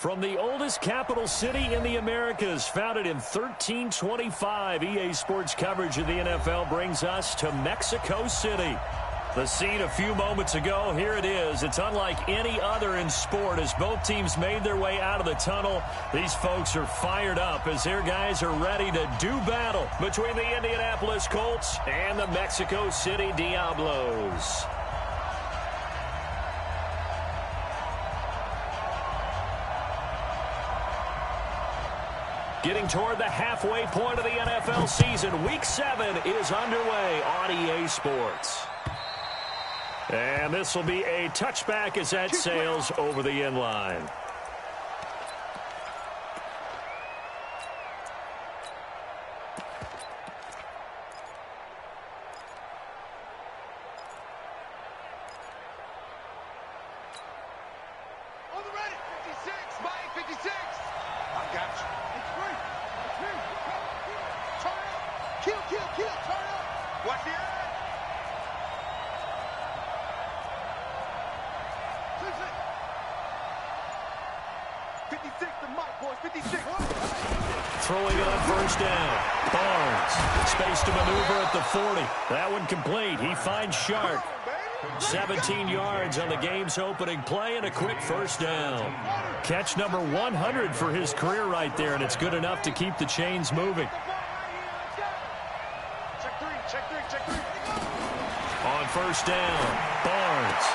From the oldest capital city in the Americas, founded in 1325, EA Sports coverage of the NFL brings us to Mexico City. The scene a few moments ago, here it is. It's unlike any other in sport as both teams made their way out of the tunnel. These folks are fired up as their guys are ready to do battle between the Indianapolis Colts and the Mexico City Diablos. Getting toward the halfway point of the NFL season, Week 7 is underway on EA Sports. And this will be a touchback as that sails over the end line. On the ready, 56, Mike, 56. I got you. It's free. Kill, turn up. Watch the eye. 56 to Mike, boys, 56. Throwing it on first down. Barnes, space to maneuver at the 40. That one complete. He finds Shark. 17 yards on the game's opening play and a quick first down. Catch number 100 for his career right there, and it's good enough to keep the chains moving. Check three. On first down, Barnes.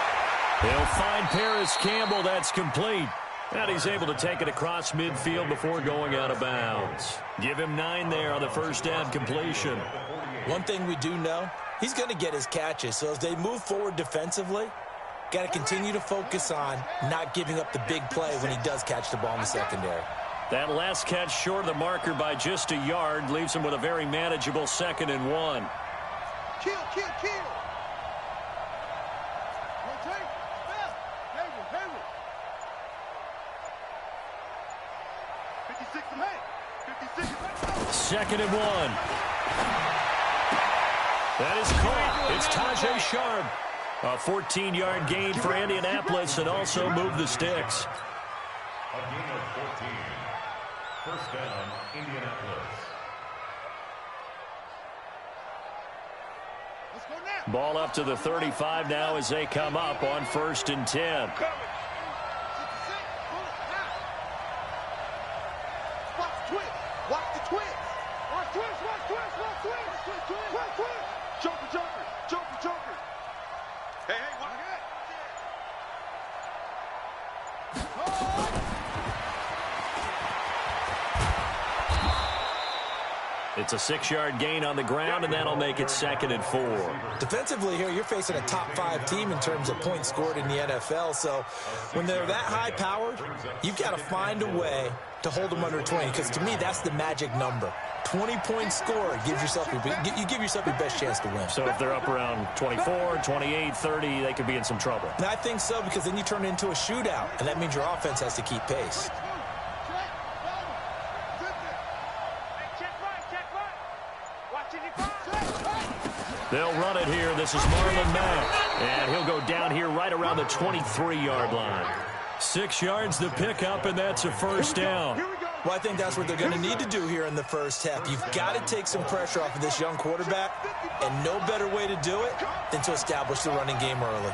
He'll find Paris Campbell. That's complete. And he's able to take it across midfield before going out of bounds. Give him 9 there on the first down completion. One thing we do know, he's going to get his catches. So as they move forward defensively, got to continue to focus on not giving up the big play when he does catch the ball in the secondary. That last catch short of the marker by just a yard leaves him with a very manageable 2nd and 1. Kill. Second and 1. That is caught. It's Tajay Sharp. A 14-yard gain for Indianapolis and also moved the sticks. A gain of 14. First down, Indianapolis. Let's go now. Ball up to the 35 now as they come up on 1st and 10. Joker. Hey, watch it. It's a 6-yard gain on the ground, and that'll make it 2nd and 4. Defensively here, you're facing a top-5 team in terms of points scored in the NFL. So when they're that high-powered, you've got to find a way to hold them under 20, because to me, that's the magic number. 20 points scored, you give yourself your best chance to win. So if they're up around 24, 28, 30, they could be in some trouble. And I think so, because then you turn it into a shootout, and that means your offense has to keep pace. They'll run it here. This is Marlon Mack, and he'll go down here right around the 23-yard line. 6 yards to pick up, and that's a first down. Well, I think that's what they're going to need to do here in the first half. You've got to take some pressure off of this young quarterback, and no better way to do it than to establish the running game early.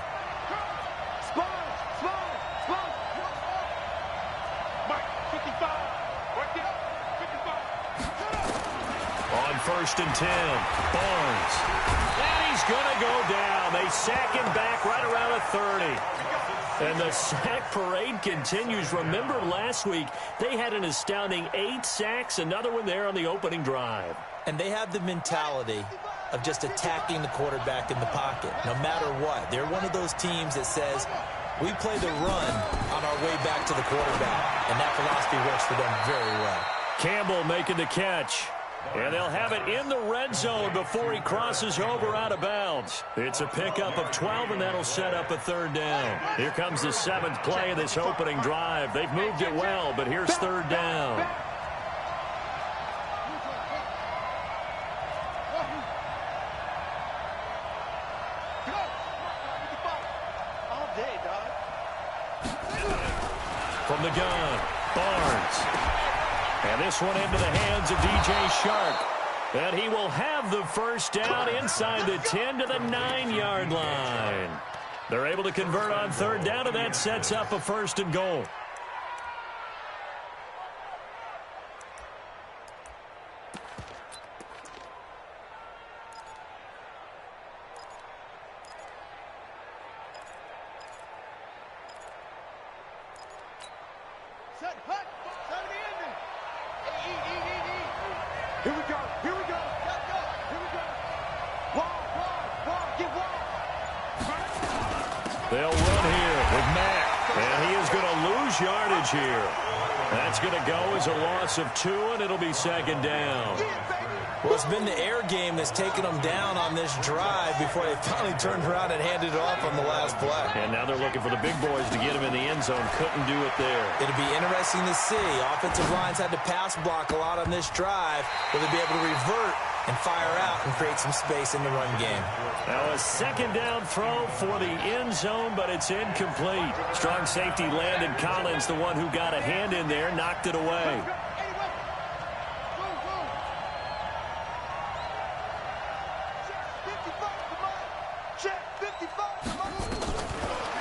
On 1st and 10, Barnes. And he's going to go down. They sack him back right around the 30. And the sack parade continues. Remember last week, they had an astounding 8 sacks, another one there on the opening drive. And they have the mentality of just attacking the quarterback in the pocket, no matter what. They're one of those teams that says, we play the run on our way back to the quarterback. And that philosophy works for them very well. Campbell making the catch. And they'll have it in the red zone before he crosses over out of bounds. It's a pickup of 12, and that'll set up a 3rd down. Here comes the 7th play of this opening drive. They've moved it well, but here's 3rd down. From the gun, Barnes. And this one into the hands of DJ Shark. And he will have the first down inside the 10 to the 9-yard line. They're able to convert on third down, and that sets up a 1st and goal. Set, hut, set the ending. Here we go, here we go. Let's go, here we go. Wall, get wall. They'll run here with Mack, and he is going to lose yardage here. That's going to go as a loss of 2, and it'll be 2nd down. Well, it's been the air game that's taken them down on this drive before they finally turned around and handed it off on the last play. And now they're looking for the big boys to get him in the end zone. Couldn't do it there. It'll be interesting to see. Offensive lines had to pass block a lot on this drive. Will they be able to revert and fire out and create some space in the run game? Now a 2nd down throw for the end zone, but it's incomplete. Strong safety Landon Collins, the one who got a hand in there, knocked it away.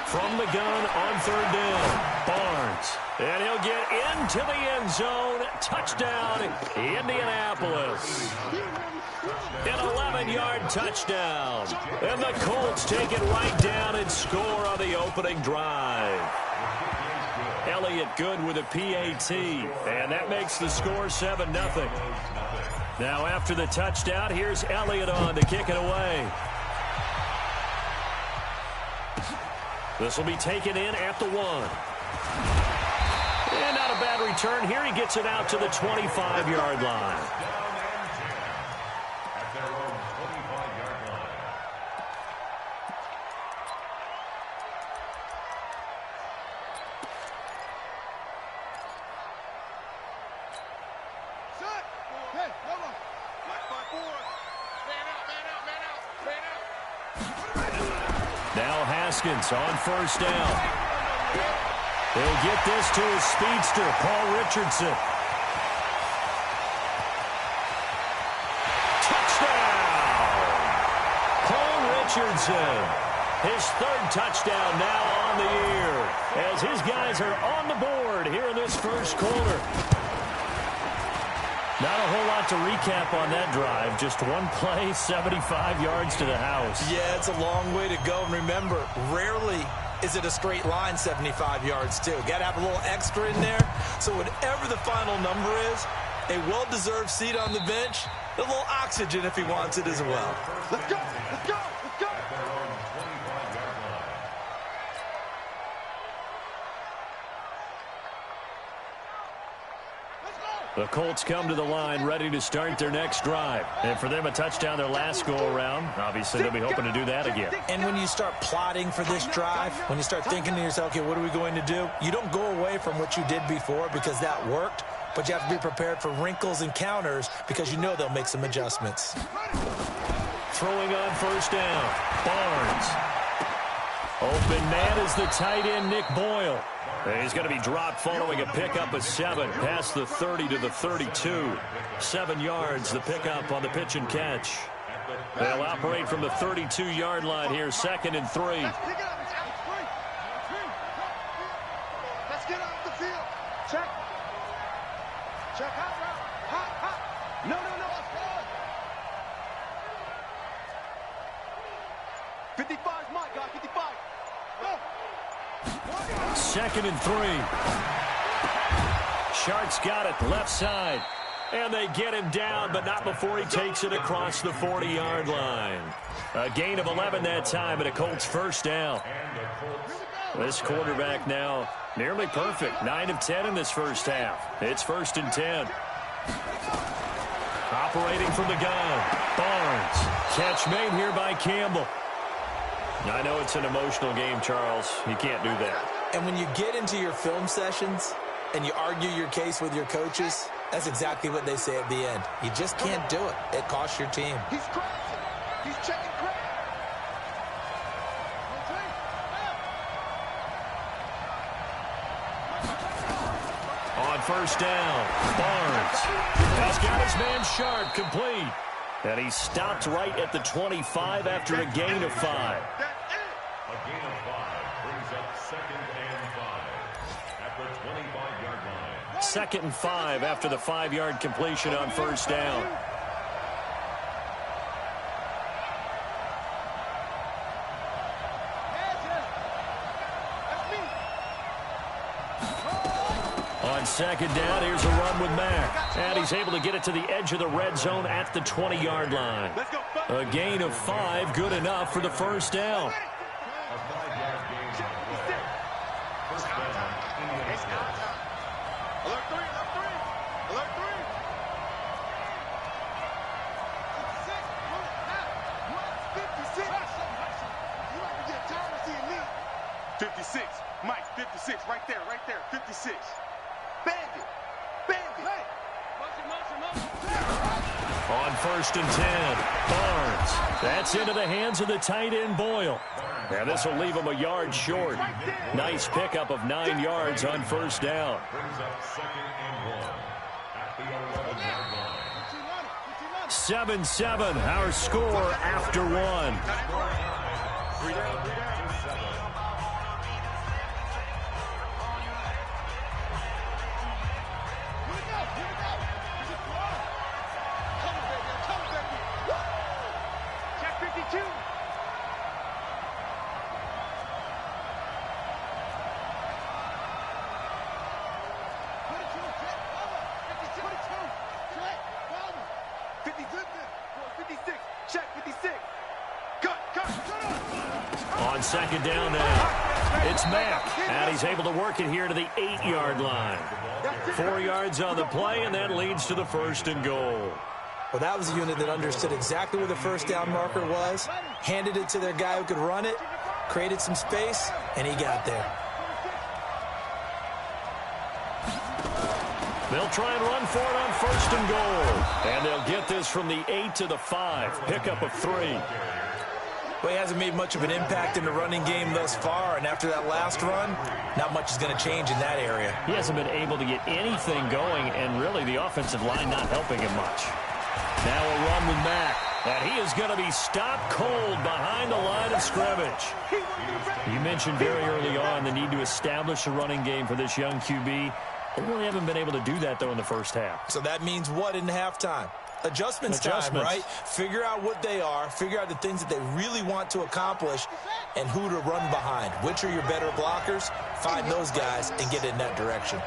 From the gun on 3rd down, Barnes. And he'll get into the end zone. Touchdown, Indianapolis. An 11-yard touchdown. And the Colts take it right down and score on the opening drive. Elliott good with a PAT. And that makes the score 7-0. Now after the touchdown, here's Elliott on to kick it away. This will be taken in at the 1. And not a bad return here. He gets it out to the 25-yard line. At their own 25-yard line. Set. Hey, come on. Like my board. Man out, man out, man out, man out. Now Haskins on 1st down. He'll get this to his speedster, Paul Richardson. Touchdown! Paul Richardson. His 3rd touchdown now on the year as his guys are on the board here in this 1st quarter. Not a whole lot to recap on that drive. Just one play, 75 yards to the house. Yeah, it's a long way to go. And remember, rarely is it a straight line 75 yards, too. Got to have a little extra in there. So whatever the final number is, a well-deserved seat on the bench, a little oxygen if he wants it as well. Let's go, let's go, let's go. At their own 25-yard line. The Colts come to the line ready to start their next drive. And for them, a touchdown their last go-around. Obviously, they'll be hoping to do that again. And when you start plotting for this drive, when you start thinking to yourself, okay, what are we going to do? You don't go away from what you did before because that worked, but you have to be prepared for wrinkles and counters because you know they'll make some adjustments. Throwing on 1st down, Barnes. Open man is the tight end, Nick Boyle. He's going to be dropped following a pickup of 7 past the 30 to the 32. 7 yards, the pickup on the pitch and catch. They'll operate from the 32-yard line here, 2nd and 3. Let's get off the field. Check. Check out route. Hot. No. Let's go. 55 is my guy. 55. Go. 2nd and 3. Shark's got it, left side. And they get him down, but not before he takes it across the 40-yard line. A gain of 11 that time, and a Colts 1st down. This quarterback now nearly perfect. 9 of 10 in this first half. It's 1st and 10. Operating from the gun, Barnes. Catch made here by Campbell. I know it's an emotional game, Charles. You can't do that. And when you get into your film sessions and you argue your case with your coaches, that's exactly what they say at the end. You just can't do it. It costs your team. He's crazy. He's checking crazy. On first down. Barnes has got his man Sharp complete. And he stopped right at the 25 after a gain of 5. A gain of 5 brings up 2nd and 5 at the 25-yard line. 2nd and 5 after the 5-yard completion on first down. On 2nd down, here's a run with Mack. And he's able to get it to the edge of the red zone at the 20-yard line. A gain of 5, good enough for the first down. A 5-yard gain on the play. First down, Indianapolis. Alert 3, alert 3. Alert 3. 56. You might be getting tired of seeing me. 56. Mike, 56. Right there, 56. Bandit. Hey. On 1st and 10, Barnes. That's into the hands of the tight end, Boyle. Now this will leave him a yard short. Nice pickup of 9 yards on first down. Brings up 2nd and 1 at the 11-yard line. 7-7, our score after 1. 3 down to 7. Check 52. Check 56. Cut. On 2nd down now, it's Mack. And he's able to work it here to the 8-yard line. 4 yards on the play, and that leads to the 1st and goal. Well, that was a unit that understood exactly where the first down marker was, handed it to their guy who could run it, created some space, and he got there. They'll try and run for it on 1st and goal. And they'll get this from the 8 to the 5. Pickup of 3. Well, he hasn't made much of an impact in the running game thus far, and after that last run, not much is going to change in that area. He hasn't been able to get anything going, and really the offensive line not helping him much. Now a run with Mack, and he is going to be stopped cold behind the line of scrimmage. You mentioned very early on the need to establish a running game for this young QB. They really haven't been able to do that, though, in the first half. So that means what in halftime? Adjustments time, right? Figure out what they are, figure out the things that they really want to accomplish, and who to run behind. Which are your better blockers? Find those guys and get in that direction.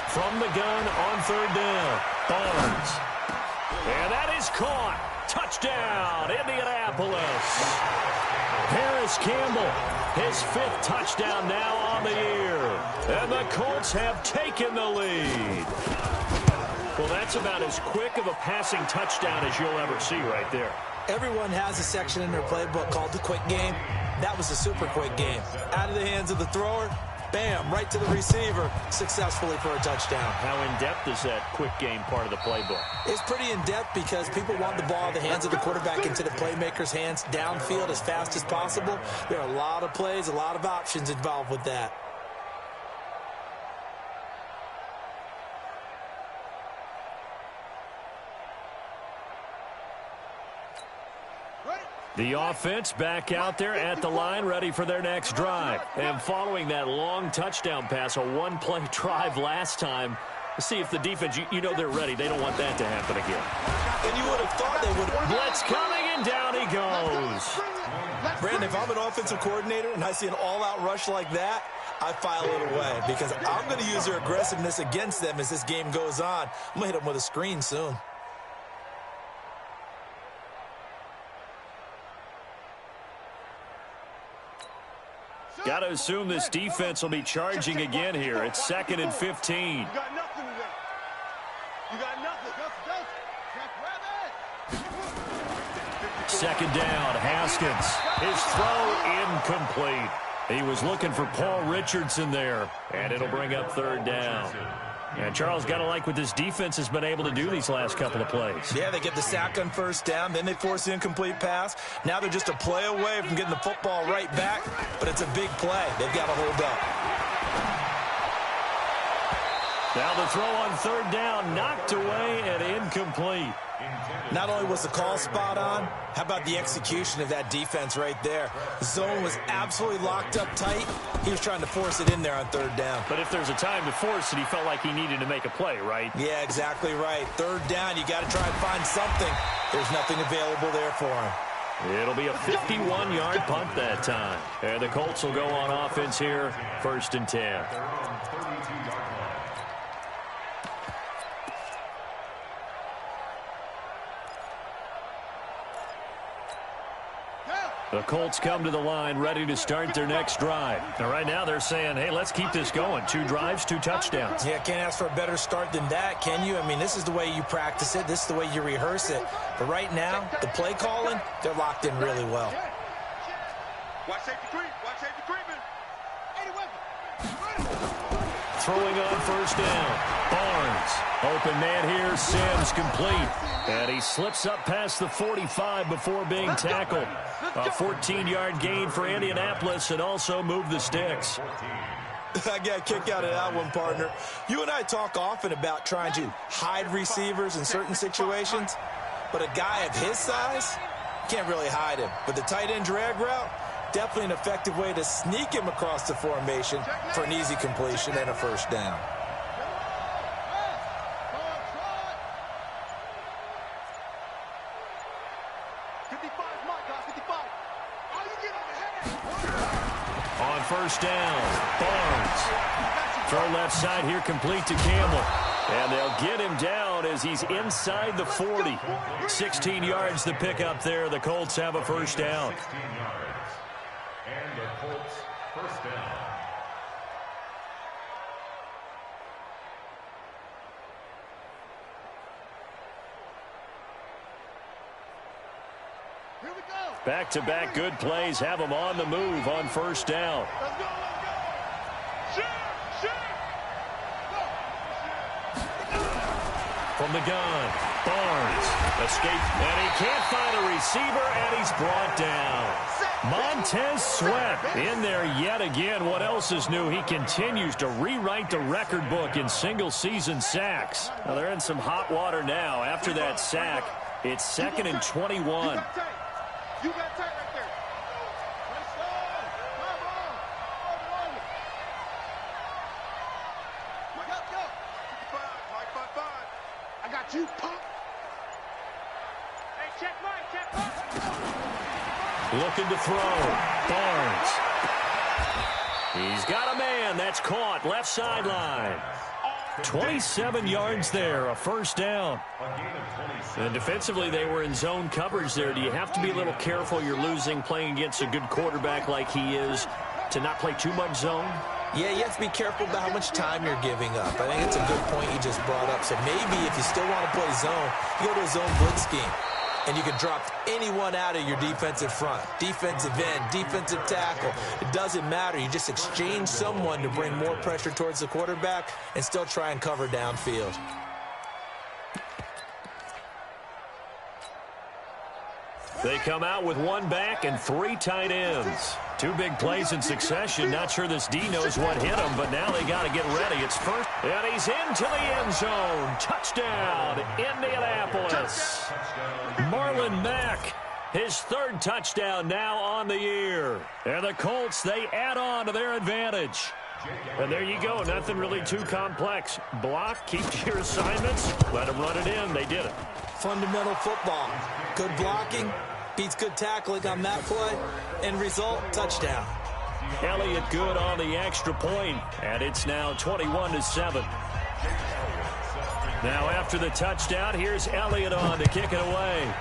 From the gun on 3rd down, Barnes. And that is caught. Touchdown, Indianapolis. Harris Campbell, his 5th touchdown now on the year. And the Colts have taken the lead. Well, that's about as quick of a passing touchdown as you'll ever see right there. Everyone has a section in their playbook called the quick game. That was a super quick game. Out of the hands of the thrower, bam, right to the receiver, successfully for a touchdown. How in-depth is that quick game part of the playbook? It's pretty in-depth because people want the ball in the hands of the quarterback into the playmaker's hands downfield as fast as possible. There are a lot of plays, a lot of options involved with that. The offense back out there at the line, ready for their next drive. And following that long touchdown pass, a one-play drive last time, see if the defense, you know they're ready. They don't want that to happen again. And you would have thought they would have. Blitz coming, and down he goes. Brandon, if I'm an offensive coordinator and I see an all-out rush like that, I file it away because I'm going to use their aggressiveness against them as this game goes on. I'm going to hit them with a screen soon. Got to assume this defense will be charging again here. It's 2nd and 15. You got nothing today. You got nothing. Second down, Haskins. His throw incomplete. He was looking for Paul Richardson there, and it'll bring up 3rd down. And Charles, got to like what this defense has been able to do these last couple of plays. Yeah, they get the sack on first down, then they force the incomplete pass. Now they're just a play away from getting the football right back, but it's a big play. They've got to hold up. Now the throw on third down, knocked away and incomplete. Not only was the call spot on, how about the execution of that defense right there? The zone was absolutely locked up tight. He was trying to force it in there on third down. But if there's a time to force it, he felt like he needed to make a play, right? Yeah, exactly right. Third down, you got to try and find something. There's nothing available there for him. It'll be a 51-yard punt that time. And the Colts will go on offense here, 1st and 10. The Colts come to the line ready to start their next drive. Now, right now they're saying, hey, let's keep this going. 2 drives, 2 touchdowns. Yeah, can't ask for a better start than that, can you? I mean, this is the way you practice it. This is the way you rehearse it. But right now, the play calling, they're locked in really well. Watch safety creep. Watch safety creeping. Throwing on first down. Barnes. Open man here. Sims complete. And he slips up past the 45 before being tackled. A 14-yard gain for Indianapolis and also moved the sticks. I got a kick out of that one, partner. You and I talk often about trying to hide receivers in certain situations, but a guy of his size, can't really hide him. But the tight end drag route, definitely an effective way to sneak him across the formation for an easy completion and a first down. On first down, Barnes. Throw left side here, complete to Campbell. And they'll get him down as he's inside the 40. 16 yards to pick up there. The Colts have a first down. 16 yards. And the Colts first down. Back-to-back good plays have them on the move on first down. Let's go. From the gun, Barnes escapes, and he can't find a receiver, and he's brought down. Montez Sweat in there yet again. What else is new? He continues to rewrite the record book in single-season sacks. Now, they're in some hot water now. After that sack, it's 2nd and 21. You got tight right there. Let's go. Come on. Go. 55, Mike 55. I got you, punk. Hey, check Mike. Looking to throw. Barnes. He's got a man. That's caught. Left sideline. 27 yards there, a first down. And defensively, they were in zone coverage there. Do you have to be a little careful? You're losing playing against a good quarterback like he is to not play too much zone? Yeah, you have to be careful about how much time you're giving up. I think it's a good point you just brought up. So maybe if you still want to play zone, you go to a zone blitz scheme. And you can drop anyone out of your defensive front, defensive end, defensive tackle. It doesn't matter. You just exchange someone to bring more pressure towards the quarterback and still try and cover downfield. They come out with 1 back and 3 tight ends. 2 big plays in succession. Not sure this D knows what hit him, but now they got to get ready. It's first, and he's into the end zone. Touchdown, Indianapolis. Marlon Mack, his 3rd touchdown now on the year. And the Colts, they add on to their advantage. And there you go. Nothing really too complex. Block, keep to your assignments, let them run it in. They did it. Fundamental football. Good blocking beats good tackling on that play. End result, touchdown. Elliott good on the extra point, and it's now 21-7. Now after the touchdown, here's Elliott on to kick it away.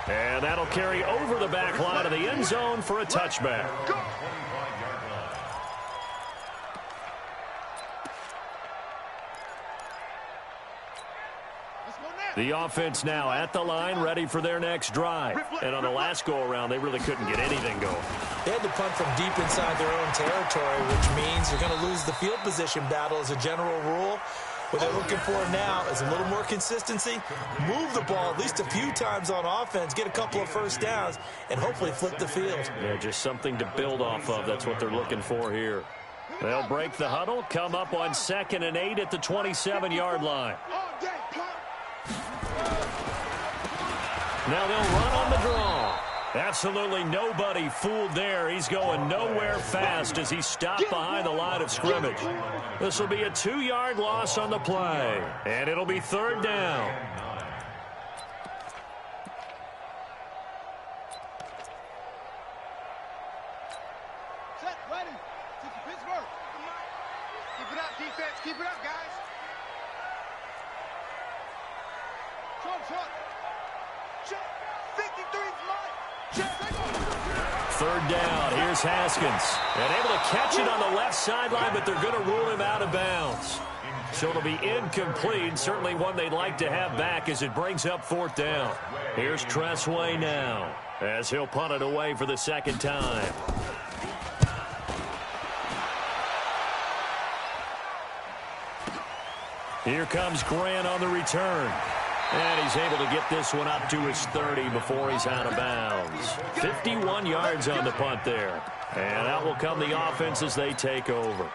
And that'll carry over the back line of the end zone for a touchback. The offense now at the line, ready for their next drive. And on the last go-around, they really couldn't get anything going. They had to punt from deep inside their own territory, which means you're going to lose the field position battle as a general rule. What they're looking for now is a little more consistency, move the ball at least a few times on offense, get a couple of first downs, and hopefully flip the field. Yeah, just something to build off of. That's what they're looking for here. They'll break the huddle, come up on 2nd and 8 at the 27-yard line. Now they'll run on the draw. Absolutely nobody fooled there. He's going nowhere fast as he stopped behind the line of scrimmage. This will be a 2-yard loss on the play, and it'll be 3rd down. Set, ready. Pittsburgh. Keep it up, defense. Keep it up, guys. Truck. Check. 53's mine. 3rd down. Here's Haskins. And able to catch it on the left sideline, but they're going to rule him out of bounds. So it'll be incomplete. Certainly one they'd like to have back as it brings up 4th down. Here's Tressway now as he'll punt it away for the 2nd time. Here comes Grant on the return. And he's able to get this one up to his 30 before he's out of bounds. 51 yards on the punt there. And out will come the offense as they take over.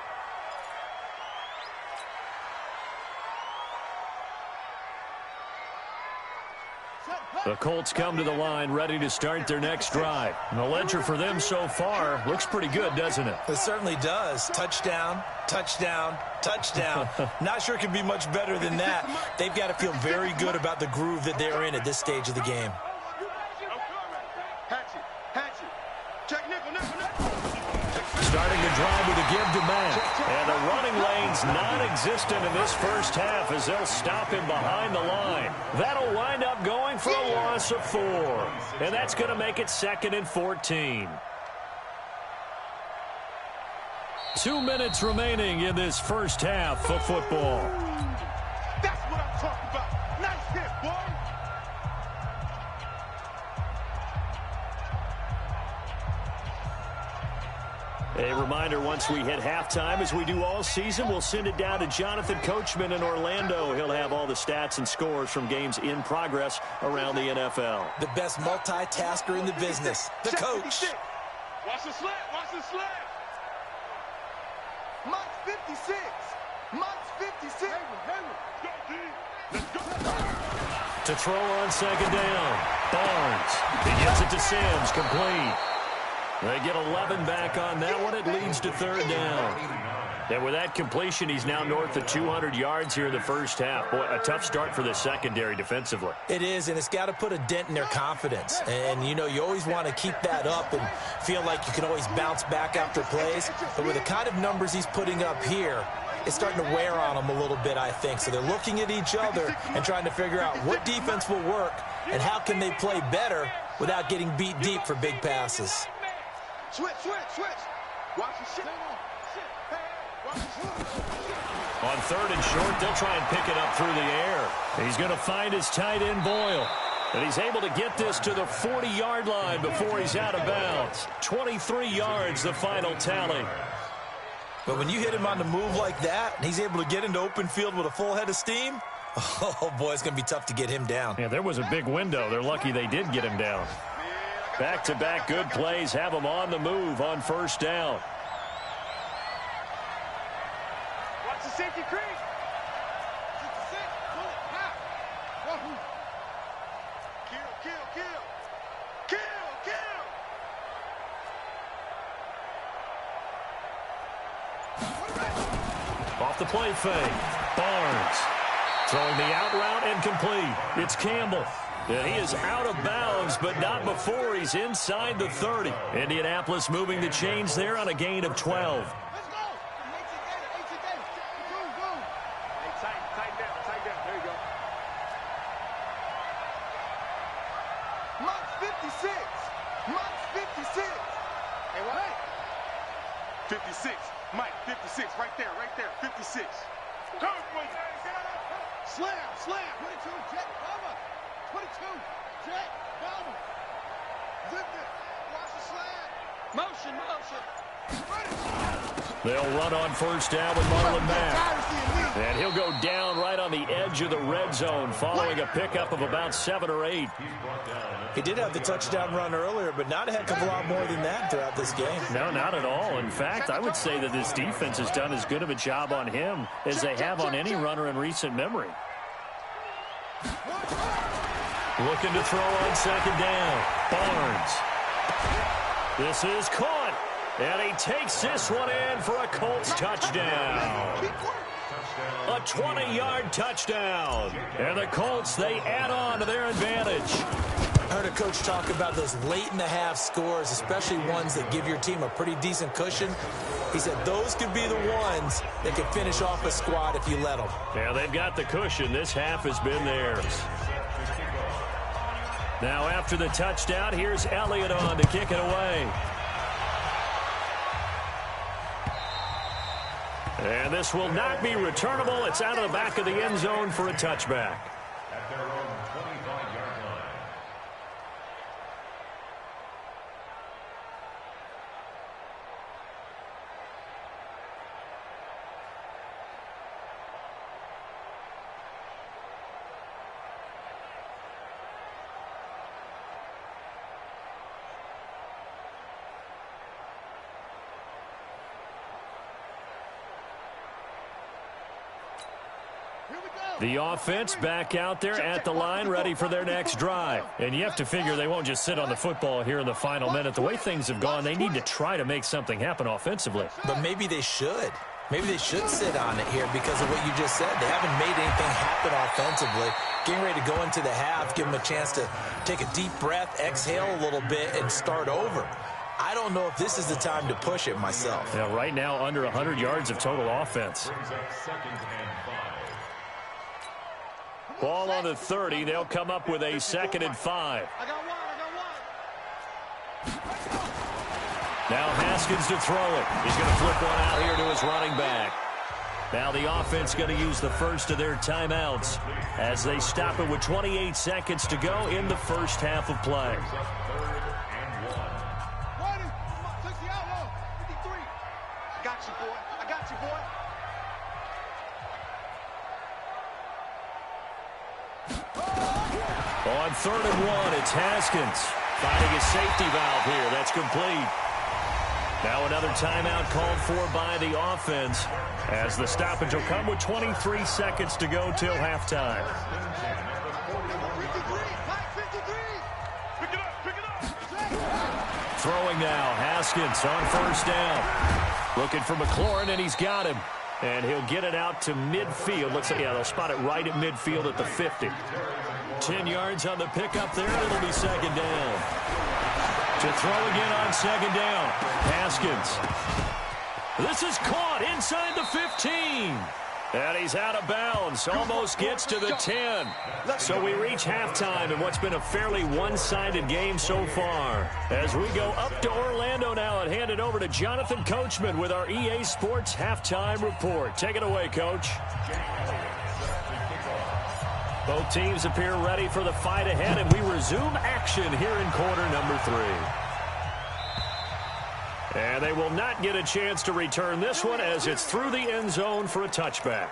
The Colts come to the line ready to start their next drive. And the ledger for them so far looks pretty good, doesn't it? It certainly does. Touchdown, touchdown, touchdown. Not sure it can be much better than that. They've got to feel very good about the groove that they're in at this stage of the game. Starting the drive with a give to Matt. And the running lane's non-existent in this first half as they'll stop him behind the line. That'll wind up going for a loss of 4. And that's going to make it 2nd and 14. 2 minutes remaining in this first half of football. That's what I'm talking about. Nice hit, boy. A reminder, once we hit halftime, as we do all season, we'll send it down to Jonathan Coachman in Orlando. He'll have all the stats and scores from games in progress around the NFL. The best multitasker in the business, the coach. Watch the slant. Watch the slant. Mike's 56. Mike's 56. Let's go. To throw on 2nd down. Barnes. He gets it to Sims. Complete. They get 11 back on that one. It leads to 3rd down. And with that completion, he's now north of 200 yards here in the first half. Boy, a tough start for the secondary defensively. It is, and it's got to put a dent in their confidence. And, you know, you always want to keep that up and feel like you can always bounce back after plays. But with the kind of numbers he's putting up here, it's starting to wear on them a little bit, I think. So they're looking at each other and trying to figure out what defense will work and how can they play better without getting beat deep for big passes. Switch. Watch the shit. On 3rd and short, they'll try and pick it up through the air. He's going to find his tight end, Boyle. And he's able to get this to the 40-yard line before he's out of bounds. 23 yards, the final tally. But when you hit him on the move like that, and he's able to get into open field with a full head of steam, oh, boy, it's going to be tough to get him down. Yeah, there was a big window. They're lucky they did get him down. Back-to-back good plays have him on the move on 1st down. Watch the safety crease. Kill. Off the play fake. Barnes throwing the out route and complete. It's Campbell. And he is out of bounds, but not before he's inside the 30. Indianapolis moving the chains there on a gain of 12. Let's go. Tighten down. There you go. Mike's 56. Mike's 56. Hey, what? 56. Mike, 56. Right there. 56. Slam. 22. Jet. Cover. 22. Jet. Cover. Zip it. Watch the slam. Motion. They'll run on first down with Marlon Mack. And he'll go down right on the edge of the red zone following a pickup of about 7 or 8. He did have the touchdown run earlier, but not a heck of a lot more than that throughout this game. No, not at all. In fact, I would say that this defense has done as good of a job on him as they have on any runner in recent memory. Looking to throw on second down. Barnes. This is caught. And he takes this one in for a Colts touchdown. A 20-yard touchdown. And the Colts, they add on to their advantage. I heard a coach talk about those late-in-the-half scores, especially ones that give your team a pretty decent cushion. He said those could be the ones that could finish off a squad if you let them. Yeah, they've got the cushion. This half has been theirs. Now after the touchdown, here's Elliott on to kick it away. And this will not be returnable. It's out of the back of the end zone for a touchback. At their own 25-yard line. The offense back out there at the line, ready for their next drive. And you have to figure they won't just sit on the football here in the final minute. The way things have gone, they need to try to make something happen offensively. But maybe they should. Maybe they should sit on it here because of what you just said. They haven't made anything happen offensively. Getting ready to go into the half, give them a chance to take a deep breath, exhale a little bit, and start over. I don't know if this is the time to push it myself. Yeah, right now, under 100 yards of total offense. Ball on the 30. They'll come up with a 2nd and 5. Now Haskins to throw it. He's going to flip one out here to his running back. Now the offense going to use the first of their timeouts as they stop it with 28 seconds to go in the first half of play. On 3rd and 1, it's Haskins finding a safety valve here. That's complete. Now another timeout called for by the offense as the stoppage will come with 23 seconds to go till halftime. Throwing now, Haskins on first down. Looking for McLaurin, and he's got him. And he'll get it out to midfield. Looks like, yeah, they'll spot it right at midfield at the 50. 10 yards on the pickup there, and it'll be 2nd down. To throw again on 2nd down. Haskins. This is caught inside the 15. And he's out of bounds. Almost gets to the 10. So we reach halftime in what's been a fairly one-sided game so far. As we go up to Orlando now and hand it over to Jonathan Coachman with our EA Sports Halftime Report. Take it away, Coach. Both teams appear ready for the fight ahead, and we resume action here in quarter number 3. And they will not get a chance to return this one as it's through the end zone for a touchback.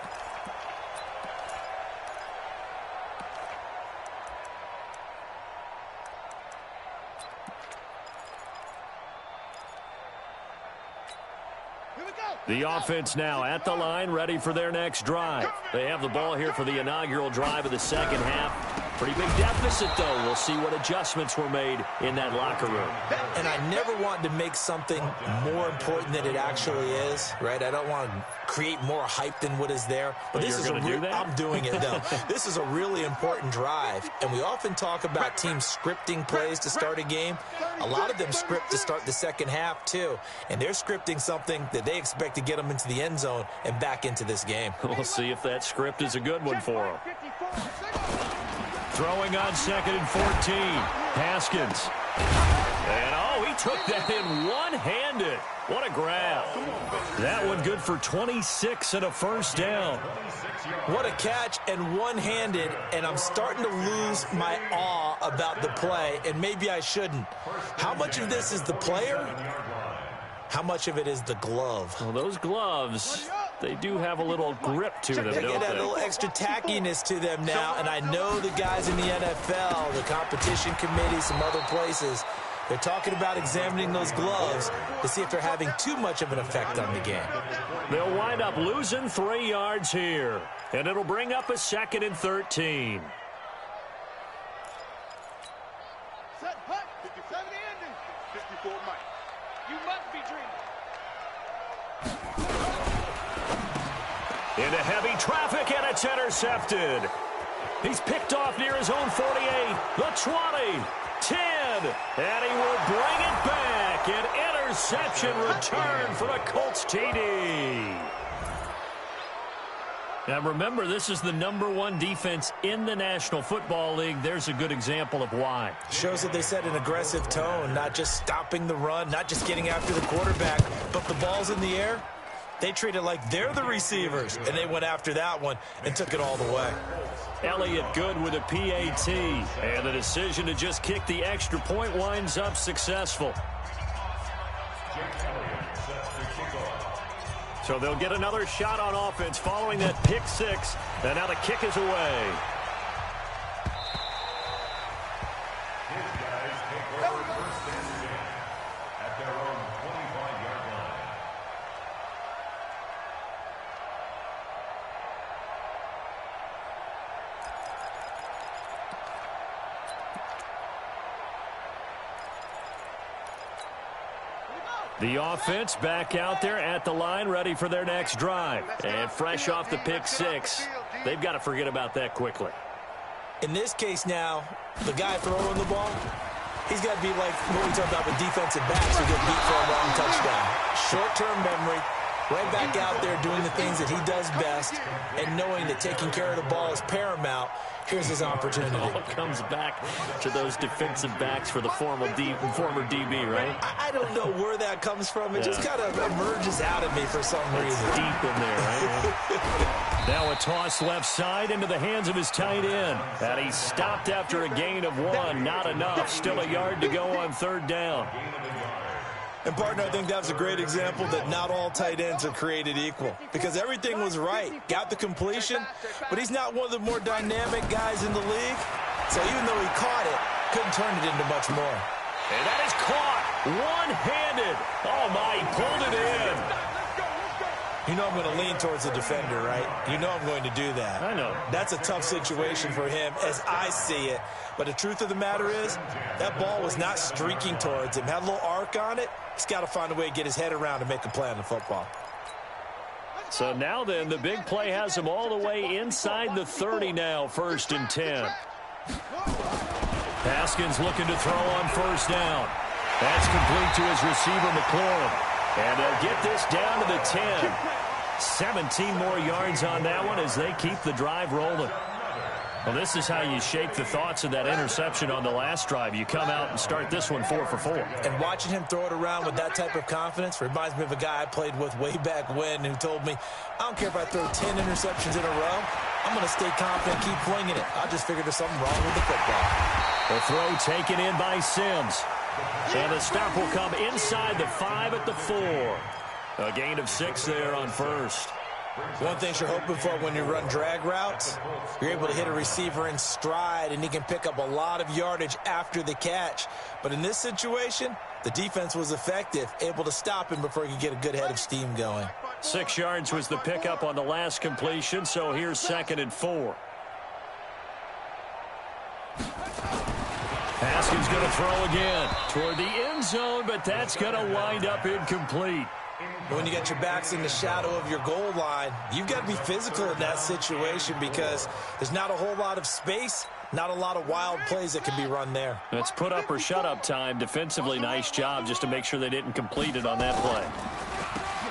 The offense now at the line, ready for their next drive. They have the ball here for the inaugural drive of the second half. Pretty big deficit, though. We'll see what adjustments were made in that locker room. And I never want to make something more important than it actually is, right? I don't want to create more hype than what is there. But this is I'm doing it, though. This is a really important drive. And we often talk about teams scripting plays to start a game. A lot of them script to start the second half, too. And they're scripting something that they expect to get them into the end zone and back into this game. We'll see if that script is a good one for them. Throwing on 2nd and 14. Haskins. And, he took that in one-handed. What a grab. That one good for 26 and a first down. What a catch and one-handed, and I'm starting to lose my awe about the play, and maybe I shouldn't. How much of this is the player How much of it is the glove? Well, those gloves, they do have a little grip to them, They don't get a they? little extra tackiness to them now, and I know the guys in the NFL, the competition committee, some other places, they're talking about examining those gloves to see if they're having too much of an effect on the game. They'll wind up losing 3 yards here, and it'll bring up a 2nd and 13. Set, hut, 57 ending. 54 Mike. You must be dreaming. Into heavy traffic, and it's intercepted. He's picked off near his own 48, the 20, 10, and he will bring it back. An interception return for a Colts TD. Now remember, this is the #1 defense in the National Football League. There's a good example of why. Shows that they set an aggressive tone, not just stopping the run, not just getting after the quarterback, but the ball's in the air. They treat it like they're the receivers, and they went after that one and took it all the way. Elliott good with a PAT, and the decision to just kick the extra point winds up successful. So they'll get another shot on offense following that pick 6, and now the kick is away. His guys take over first and 10 at their own 25-yard line. The offense back out there at the line, ready for their next drive. And fresh off the pick 6, they've got to forget about that quickly. In this case now, the guy throwing the ball, he's got to be like what we talked about with defensive backs who get beat for a long touchdown. Short-term memory, right back out there doing the things that he does best, and knowing that taking care of the ball is paramount. Here's his opportunity. It all comes back to those defensive backs for the former DB, right? I don't know where that comes from. It just kind of emerges out of me for some reason. Deep in there, right? Now a toss left side into the hands of his tight end. And he stopped after a gain of 1. Not enough. Still a yard to go on 3rd down. And, partner, I think that's a great example that not all tight ends are created equal, because everything was right. Got the completion, but he's not one of the more dynamic guys in the league. So even though he caught it, couldn't turn it into much more. And that is caught one-handed. Oh, my, he pulled it in. You know I'm going to lean towards the defender, right? You know I'm going to do that. I know. That's a tough situation for him as I see it. But the truth of the matter is, that ball was not streaking towards him. Had a little arc on it. He's got to find a way to get his head around and make a play on the football. So now then, the big play has him all the way inside the 30 now, 1st and 10. Haskins looking to throw on 1st down. That's complete to his receiver, McLaurin. And they'll get this down to the 10. 17 more yards on that one as they keep the drive rolling. Well, this is how you shake the thoughts of that interception on the last drive. You come out and start this one 4 for 4. And watching him throw it around with that type of confidence reminds me of a guy I played with way back when who told me, I don't care if I throw 10 interceptions in a row. I'm going to stay confident, keep flinging it. I just figured there's something wrong with the football. The throw taken in by Sims. And the stop will come inside the 5 at the 4. A gain of 6 there on 1st. One thing you're hoping for when you run drag routes, you're able to hit a receiver in stride, and he can pick up a lot of yardage after the catch. But in this situation, the defense was effective, able to stop him before he could get a good head of steam going. 6 yards was the pickup on the last completion, so here's 2nd and 4. Haskins going to throw again toward the end zone, but that's going to wind up incomplete. When you got your backs in the shadow of your goal line, you've got to be physical in that situation because there's not a whole lot of space, not a lot of wild plays that can be run there. That's put up or shut up time. Defensively, nice job just to make sure they didn't complete it on that play.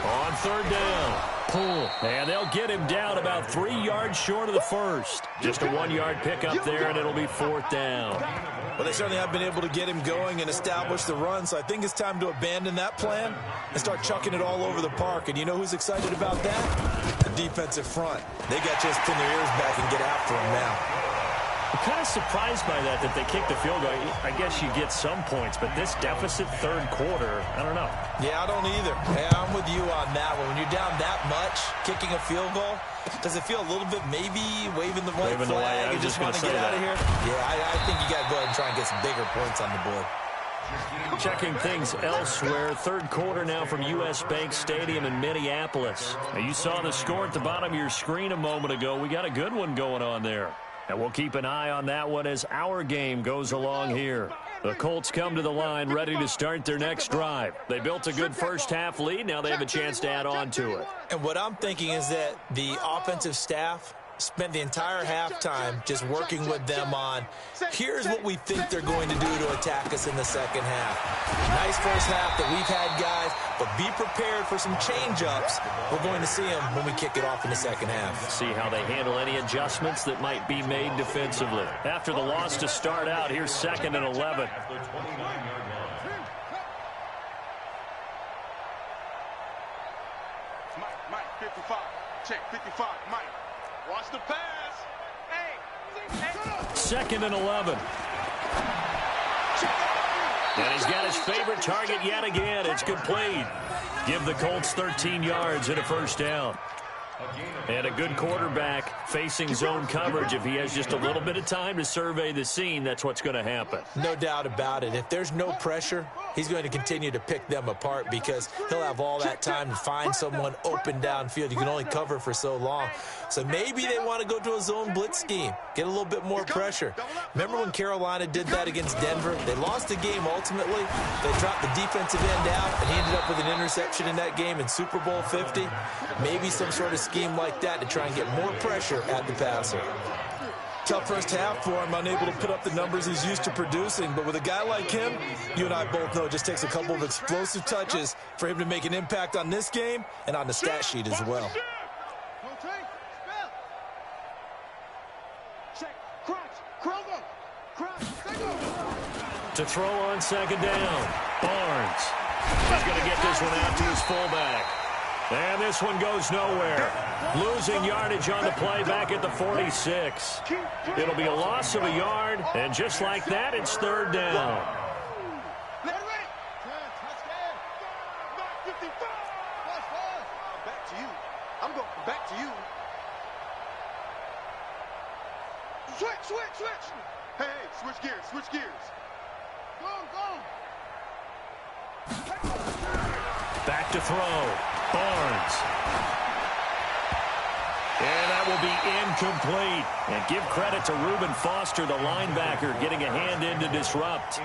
On 3rd down, pull, and they'll get him down about 3 yards short of the 1st. Just a 1-yard pickup there, and it'll be 4th down. Well, they certainly have been able to get him going and establish the run, so I think it's time to abandon that plan and start chucking it all over the park. And you know who's excited about that? The defensive front. They got just pin their ears back and get after him now. I'm kind of surprised by that they kicked the field goal. I guess you get some points, but this deficit third quarter, I don't know. Yeah, I don't either. Yeah, I'm with you on that one. When you're down that much, kicking a field goal, does it feel a little bit maybe waving the white flag and just want to get out of here? Yeah, I think you got to go ahead and try and get some bigger points on the board. Checking things elsewhere. Third quarter now from U.S. Bank Stadium in Minneapolis. Now, you saw the score at the bottom of your screen a moment ago. We got a good one going on there. And we'll keep an eye on that one as our game goes along here. The Colts come to the line ready to start their next drive. They built a good first-half lead. Now they have a chance to add on to it. And what I'm thinking is that the offensive staff spent the entire halftime just working with them on, here's what we think they're going to do to attack us in the second half. Nice first half that we've had, guys, but be prepared for some change-ups. We're going to see them when we kick it off in the second half. See how they handle any adjustments that might be made defensively. After the loss to start out, here's 2nd and 11. Mike, 55. Check, 55, Mike. Watch the pass. Hey. 2nd and 11. And he's got his favorite target yet again. It's complete. Give the Colts 13 yards and a first down. And a good quarterback facing zone coverage. If he has just a little bit of time to survey the scene, that's what's going to happen. No doubt about it. If there's no pressure, he's going to continue to pick them apart because he'll have all that time to find someone open downfield. You can only cover for so long. So maybe they want to go to a zone blitz scheme, get a little bit more pressure. Remember when Carolina did that against Denver? They lost the game ultimately. They dropped the defensive end out, and he ended up with an interception in that game in Super Bowl 50. Maybe some sort of scheme like that to try and get more pressure at the passer. Tough first half for him, unable to put up the numbers he's used to producing. But with a guy like him, you and I both know it just takes a couple of explosive touches for him to make an impact on this game and on the stat sheet as well. To throw on 2nd down, Barnes. He's going to get this one out to his fullback. And this one goes nowhere. Losing yardage on the play back at the 46. It'll be a loss of a yard, and just like that, it's 3rd down. Back to you. I'm going back to you. Switch. Hey, switch gears. Go. Back to throw. Barnes. And that will be incomplete. And give credit to Reuben Foster, the linebacker, getting a hand in to disrupt.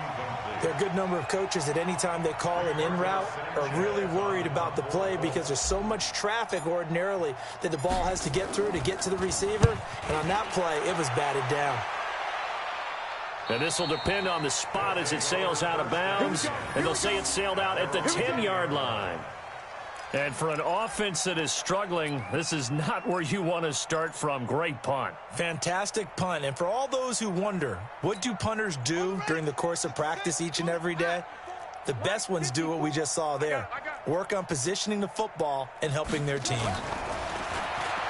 There are a good number of coaches that any time they call an in route are really worried about the play because there's so much traffic ordinarily that the ball has to get through to get to the receiver. And on that play, it was batted down. And this will depend on the spot as it sails out of bounds. And they'll say it sailed out at the 10-yard line. And for an offense that is struggling, this is not where you want to start from. Great punt. Fantastic punt. And for all those who wonder, what do punters do during the course of practice each and every day? The best ones do what we just saw there. Work on positioning the football and helping their team.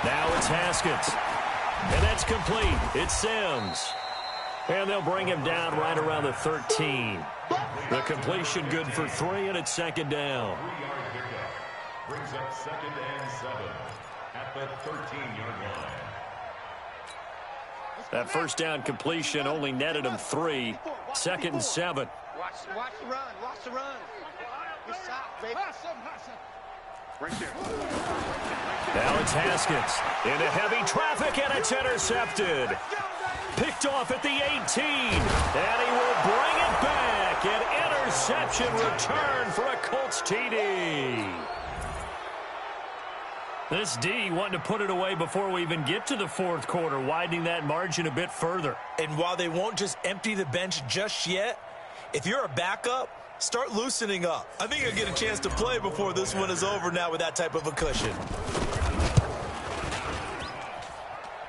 Now it's Haskins. And that's complete. It's Sims. And they'll bring him down right around the 13. The completion good for 3, and it's 2nd down. Brings up 2nd and 7 at the 13-yard line. That first down completion only netted him 3. 2nd and 7. Watch the run. Good shot, baby. Right there. Now it's Haskins into heavy traffic, and it's intercepted. Picked off at the 18, and he will bring it back. An interception return for a Colts TD. This D wanting to put it away before we even get to the 4th quarter, widening that margin a bit further. And while they won't just empty the bench just yet, if you're a backup, start loosening up. I think you'll get a chance to play before this one is over now with that type of a cushion.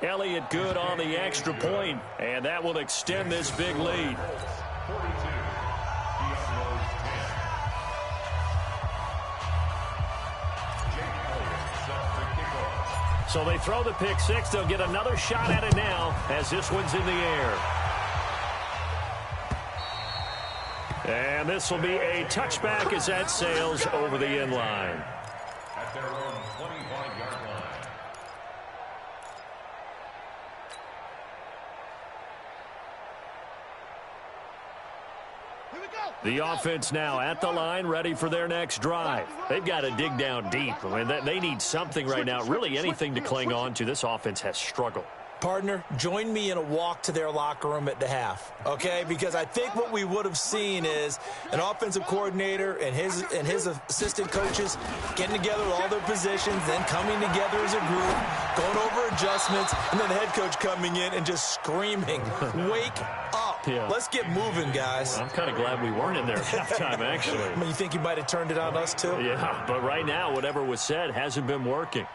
Elliott good on the extra point, and that will extend this big lead. 42. He uploads 10. Jake Elliott set to kick off. So they throw the pick six. They'll get another shot at it now as this one's in the air. And this will be a touchback as that sails over the end line. At their own 25-yard line. The offense now at the line, ready for their next drive. They've got to dig down deep. I mean, they need something right now, really anything to cling on to. This offense has struggled. Partner, join me in a walk to their locker room at the half, okay? Because I think what we would have seen is an offensive coordinator and his assistant coaches getting together with all their positions, then coming together as a group, going over adjustments, and then the head coach coming in and just screaming, wake up. Yeah. Let's get moving, guys. I'm kind of glad we weren't in there at halftime, actually. I mean, you think you might have turned it on us, too? Yeah, but right now, whatever was said hasn't been working.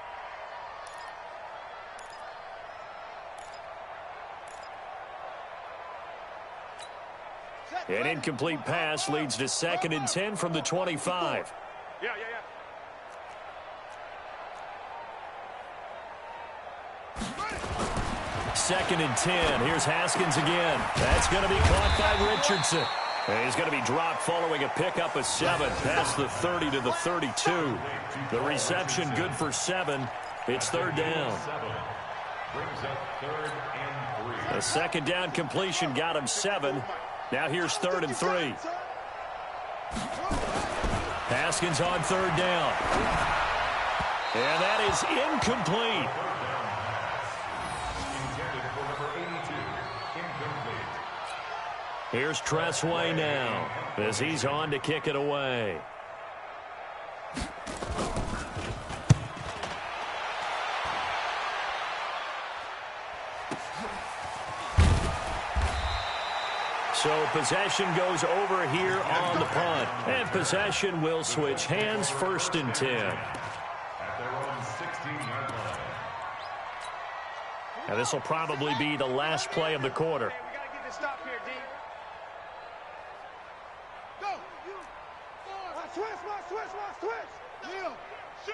An incomplete pass leads to 2nd and 10 from the 25. Yeah. 2nd and 10. Here's Haskins again. That's going to be caught by Richardson. And he's going to be dropped following a pickup of 7 past the 30 to the 32. The reception good for 7. It's 3rd down. Brings up 3rd and 3. The 2nd down completion got him 7. Now here's 3rd and 3. Haskins on 3rd down. And that is incomplete. Here's Tressway now as he's on to kick it away. So possession goes over here on the punt. And possession will switch hands, 1st and 10. At their own 16-yard line. Now this will probably be the last play of the quarter. We got to get this stop here, D. Go. Switch. Yeah. Sure.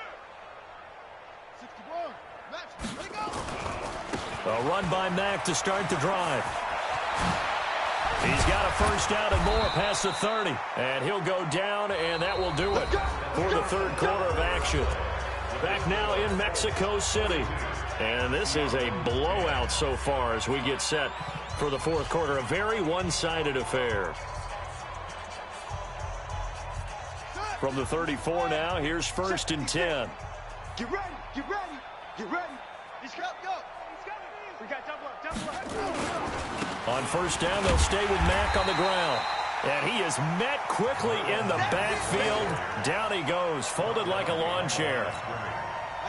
61. Max, let it go. A run by Mack to start the drive. He's got a 1st down and more past the 30. And he'll go down, and that will do it for the 3rd quarter of action. Back now in Mexico City. And this is a blowout so far as we get set for the 4th quarter. A very one-sided affair. From the 34 now, here's 1st and 10. Get ready. He's got go. We got double up. On 1st down, they'll stay with Mack on the ground. And he is met quickly in the backfield. Down he goes, folded like a lawn chair.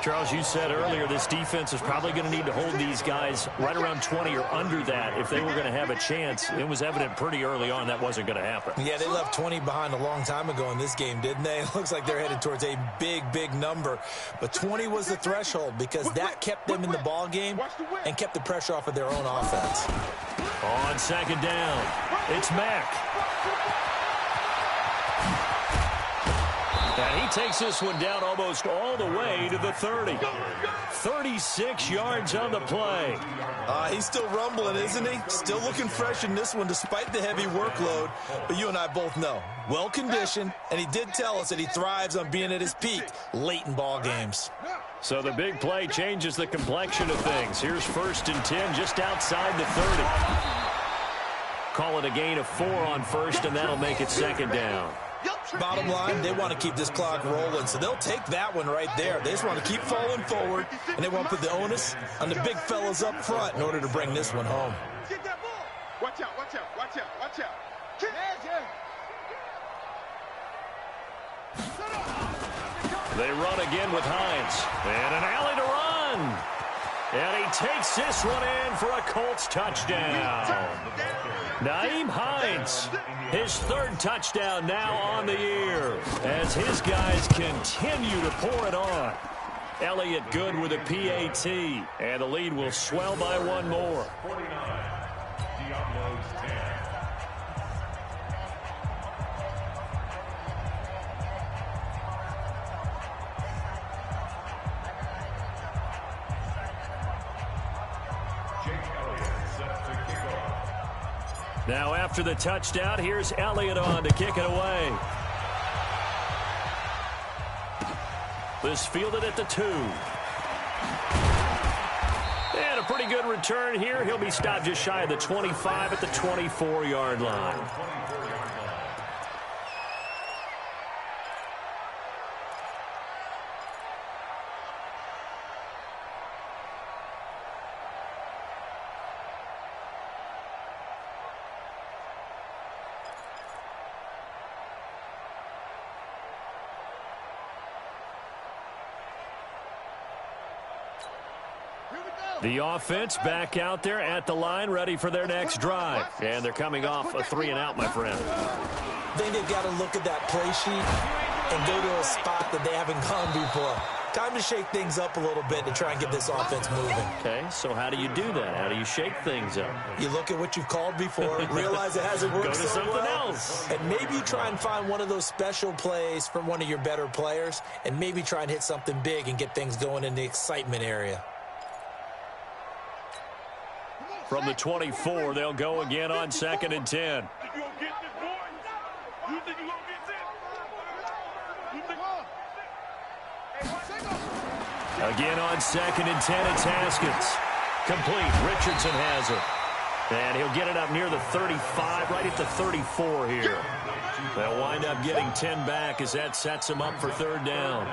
Charles, you said earlier this defense is probably going to need to hold these guys right around 20 or under that if they were going to have a chance. It was evident pretty early on that wasn't going to happen. Yeah, they left 20 behind a long time ago in this game, didn't they? It looks like they're headed towards a big number. But 20 was the threshold because that kept them in the ball game and kept the pressure off of their own offense. On 2nd down, it's Mack. And he takes this one down almost all the way to the 30. 36 yards on the play. He's still rumbling, isn't he? Still looking fresh in this one despite the heavy workload. But you and I both know, well-conditioned, and he did tell us that he thrives on being at his peak late in ball games. So the big play changes the complexion of things. Here's 1st and 10 just outside the 30. Call it a gain of 4 on 1st, and that'll make it 2nd down. Bottom line, they want to keep this clock rolling, so they'll take that one right there. They just want to keep falling forward, and they want to put the onus on the big fellas up front in order to bring this one home. Get that ball. Watch out. They run again with Hines. And an alley to run. And he takes this one in for a Colts touchdown. Nyheim Hines, his 3rd touchdown now on the year as his guys continue to pour it on. Elliott good with a PAT, and the lead will swell by 1 more. 49. Diablo's 10. Now after the touchdown, here's Elliott on to kick it away. This fielded at the 2. And a pretty good return here. He'll be stopped just shy of the 25 at the 24-yard line. The offense back out there at the line, ready for their next drive. And they're coming off a 3-and-out, my friend. I think they've got to look at that play sheet and go to a spot that they haven't gone before. Time to shake things up a little bit to try and get this offense moving. Okay, so how do you do that? How do you shake things up? You look at what you've called before, realize it hasn't worked Go to so something well, else. and maybe you try and find one of those special plays from one of your better players, and maybe try and hit something big and get things going in the excitement area. From the 24, they'll go again on 2nd and 10. Again on 2nd and 10, it's Haskins. Complete. Richardson has it. And he'll get it up near the 35, right at the 34 here. They'll wind up getting 10 back as that sets him up for 3rd down.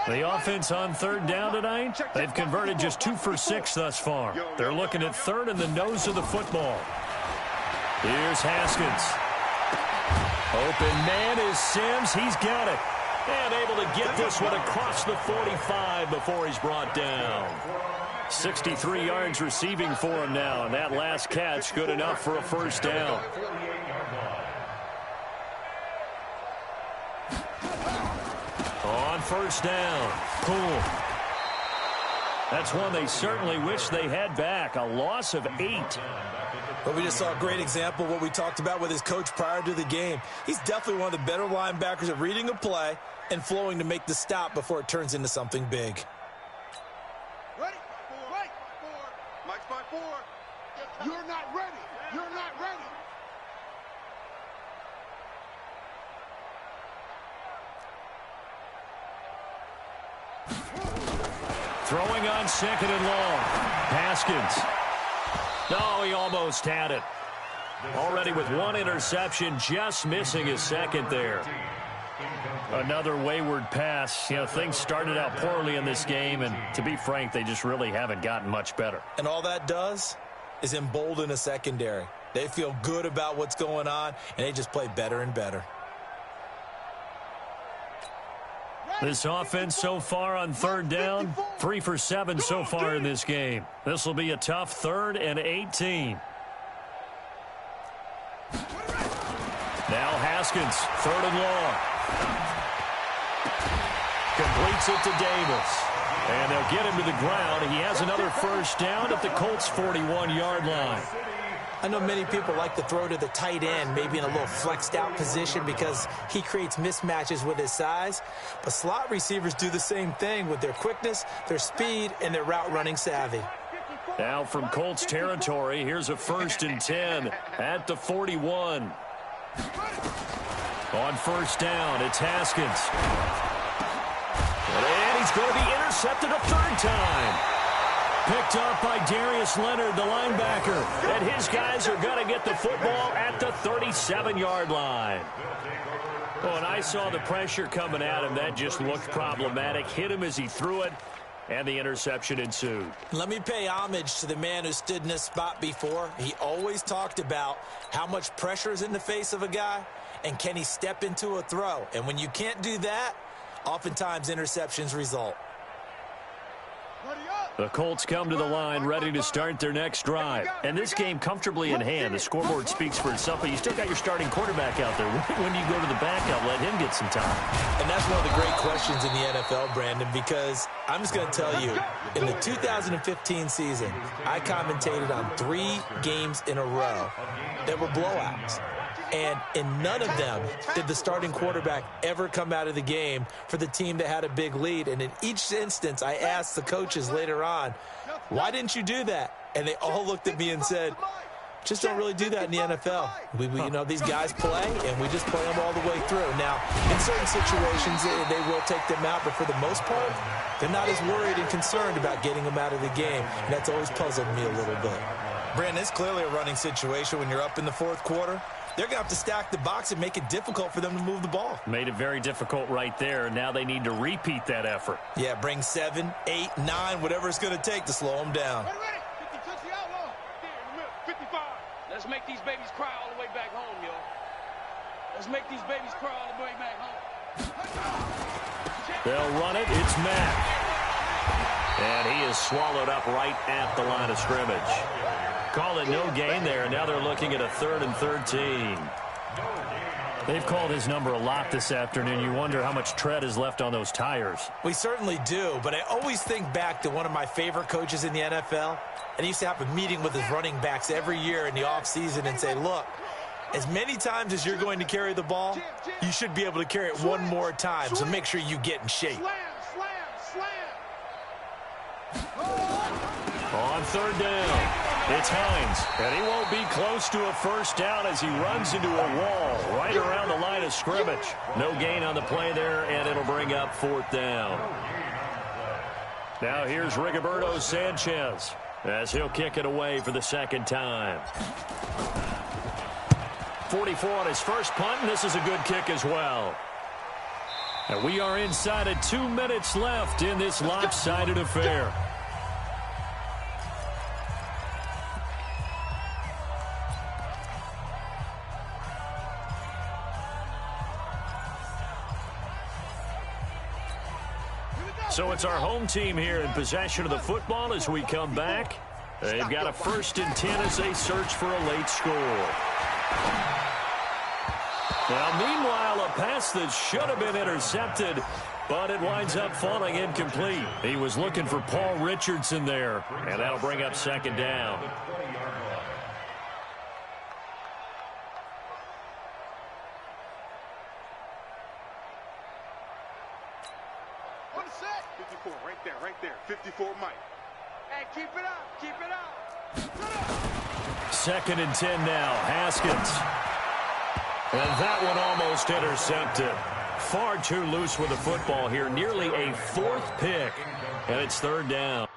The offense on 3rd down tonight, they've converted just 2 for 6 thus far. They're looking at 3rd and the nose of the football. Here's Haskins. Open man is Sims. He's got it. And able to get this one across the 45 before he's brought down. 63 yards receiving for him now, and that last catch good enough for a 1st down. On 1st down, Poole. That's one they certainly wish they had back, a loss of 8. But we just saw a great example of what we talked about with his coach prior to the game. He's definitely one of the better linebackers at reading a play and flowing to make the stop before it turns into something big. Ready? Right. 4. Mike's by 4. You're not ready. You're not ready. Throwing on 2nd and long. Haskins. No, he almost had it. Already with 1 interception, just missing his 2nd there. Another wayward pass. You know, things started out poorly in this game, and to be frank, they just really haven't gotten much better. And all that does is embolden a secondary. They feel good about what's going on, and they just play better and better. This offense so far on 3rd down, 3 for 7 so far in this game. This will be a tough 3rd and 18. Now Haskins, 3rd and long. Completes it to Davis. And they'll get him to the ground. He has another 1st down at the Colts' 41-yard line. I know many people like to throw to the tight end, maybe in a little flexed out position because he creates mismatches with his size. But slot receivers do the same thing with their quickness, their speed, and their route running savvy. Now from Colts territory, here's a 1st and 10 at the 41. On 1st down, it's Haskins. And he's going to be intercepted a 3rd time. Picked up by Darius Leonard, the linebacker. And his guys are going to get the football at the 37-yard line. When I saw the pressure coming at him, that just looked problematic. Hit him as he threw it, and the interception ensued. Let me pay homage to the man who stood in this spot before. He always talked about how much pressure is in the face of a guy, and can he step into a throw. And when you can't do that, oftentimes interceptions result. The Colts come to the line ready to start their next drive. And this game comfortably in hand. The scoreboard speaks for itself, but you still got your starting quarterback out there. When do you go to the backup, let him get some time? And that's one of the great questions in the NFL, Brandon, because I'm just going to tell you, in the 2015 season, I commentated on 3 games in a row that were blowouts. And in none of them did the starting quarterback ever come out of the game for the team that had a big lead. And in each instance, I asked the coaches later on, why didn't you do that? And they all looked at me and said, just don't really do that in the NFL. You know, these guys play, and we just play them all the way through. Now, in certain situations, they will take them out, but for the most part, they're not as worried and concerned about getting them out of the game. And that's always puzzled me a little bit. Brandon, it's clearly a running situation when you're up in the fourth quarter. They're going to have to stack the box and make it difficult for them to move the ball. Made it very difficult right there. Now they need to repeat that effort. Yeah, bring 7, 8, 9, whatever it's going to take to slow them down. Let's make these babies cry all the way back home, yo. Let's make these babies cry all the way back home. They'll run it. It's Mack. And he is swallowed up right at the line of scrimmage. Call it no gain there, and now they're looking at a 3rd and 13. They've called his number a lot this afternoon. You wonder how much tread is left on those tires. We certainly do, but I always think back to one of my favorite coaches in the NFL, and he used to have a meeting with his running backs every year in the offseason and say, look, as many times as you're going to carry the ball, you should be able to carry it one more time, so make sure you get in shape. On 3rd down, it's Hines, and he won't be close to a first down as he runs into a wall right around the line of scrimmage. No gain on the play there, and it'll bring up 4th down. Now here's Rigoberto Sanchez as he'll kick it away for the 2nd time. 44 on his first punt, and this is a good kick as well. And we are inside of 2 minutes left in this lopsided affair. So it's our home team here in possession of the football as we come back. They've got a 1st and 10 as they search for a late score. Now, meanwhile, a pass that should have been intercepted, but it winds up falling incomplete. He was looking for Paul Richardson there, and that'll bring up 2nd down. Right there. 54, Mike. Hey, keep it up. 2nd and 10 now. Haskins. And that one almost intercepted. Far too loose with the football here. Nearly a 4th pick. And it's 3rd down.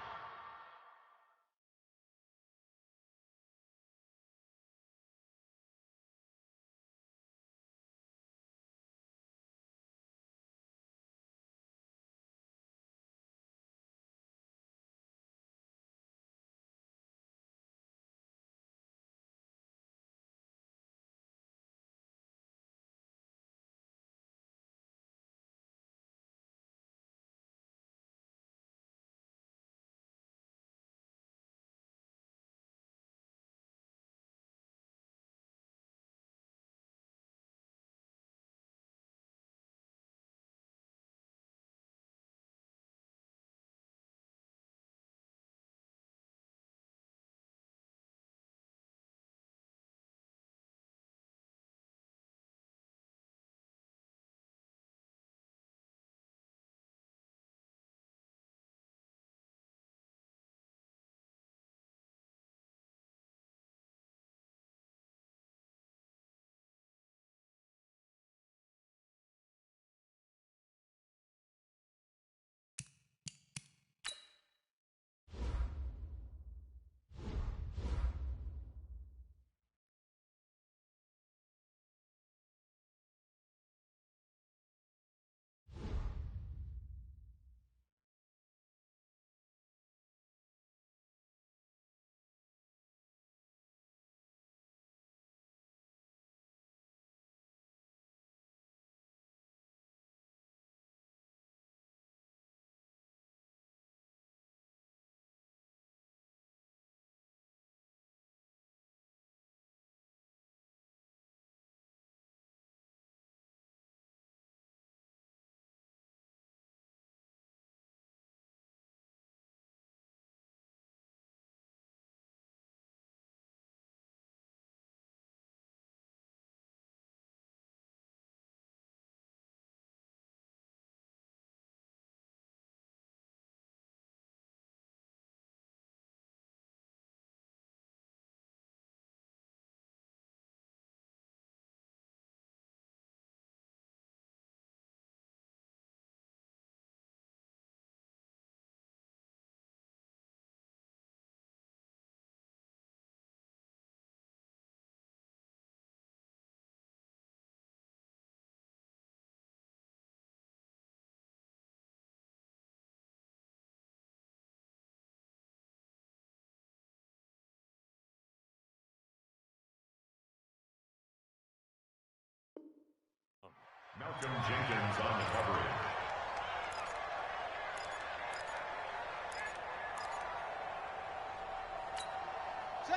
Jenkins on the coverage.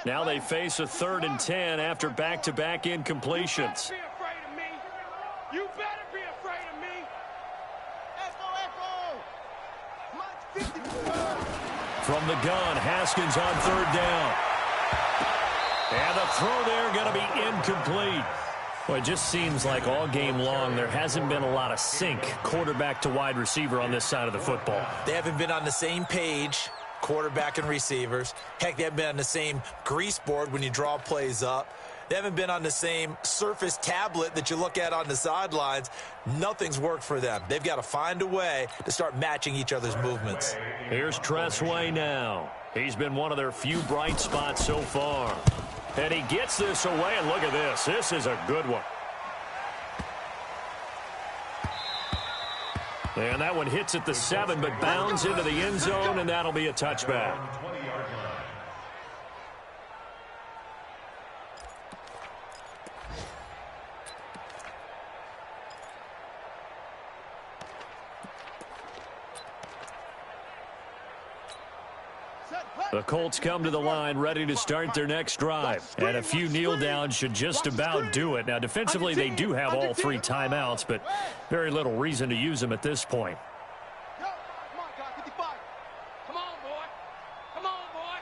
Now they face a 3rd and 10 after back-to-back incompletions. You better be afraid of me. You better be afraid of me. From the gun, Haskins on 3rd down. And the throw there going to be incomplete. Well, it just seems like all game long there hasn't been a lot of sync quarterback to wide receiver on this side of the football. They haven't been on the same page, quarterback and receivers. Heck, they haven't been on the same grease board when you draw plays up. They haven't been on the same Surface tablet that you look at on the sidelines. Nothing's worked for them. They've got to find a way to start matching each other's movements. Here's Tressway now. He's been one of their few bright spots so far. And he gets this away, and look at this. This is a good one. And that one hits at the 7, but bounds into the end zone, and that'll be a touchback. The Colts come to the line ready to start their next drive. And a few kneel downs should just about do it. Now, defensively, they do have all 3 timeouts, but very little reason to use them at this point. Come on, boy. Come on, boy.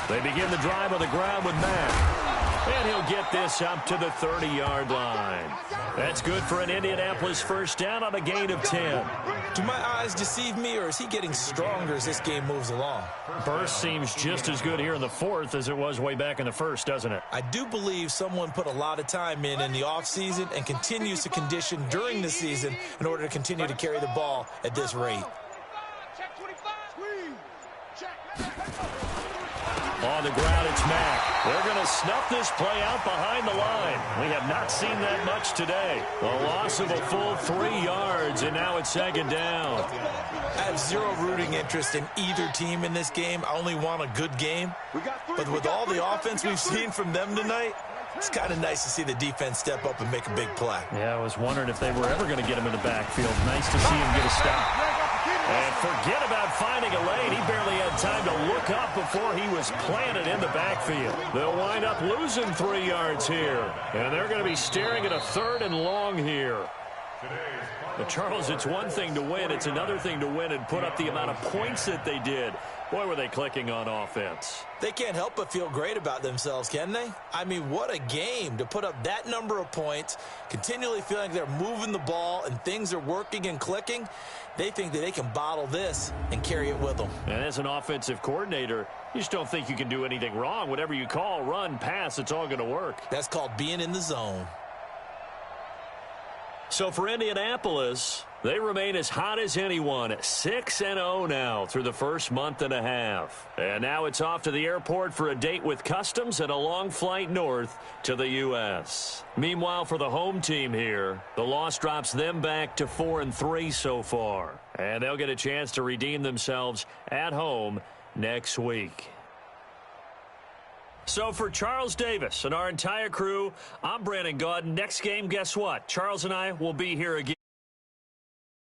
They begin the drive on the ground with Matt. And he'll get this up to the 30-yard line. That's good for an Indianapolis first down on a gain of 10. Do my eyes deceive me, or is he getting stronger as this game moves along? Burst seems just as good here in the 4th as it was way back in the 1st, doesn't it? I do believe someone put a lot of time in the offseason and continues to condition during the season in order to continue to carry the ball at this rate. Check 25. On the ground, it's Mack. They're going to snuff this play out behind the line. We have not seen that much today. A loss of a full 3 yards, and now it's 2nd down. I have zero rooting interest in either team in this game. I only want a good game. But with all the offense we've seen from them tonight, it's kind of nice to see the defense step up and make a big play. Yeah, I was wondering if they were ever going to get him in the backfield. Nice to see him get a stop. And forget about finding a lane. He barely had time to look up before he was planted in the backfield. They'll wind up losing 3 yards here. And they're going to be staring at a 3rd and long here. But Charles, it's one thing to win. It's another thing to win and put up the amount of points that they did. Boy, were they clicking on offense. They can't help but feel great about themselves, can they? I mean, what a game to put up that number of points, continually feeling like they're moving the ball and things are working and clicking. They think that they can bottle this and carry it with them. And as an offensive coordinator, you just don't think you can do anything wrong. Whatever you call, run, pass, it's all going to work. That's called being in the zone. So for Indianapolis, they remain as hot as anyone, 6-0 now through the first month and a half. And now it's off to the airport for a date with customs and a long flight north to the U.S. Meanwhile, for the home team here, the loss drops them back to 4-3 so far. And they'll get a chance to redeem themselves at home next week. So for Charles Davis and our entire crew, I'm Brandon Gaudin. Next game, guess what? Charles and I will be here again.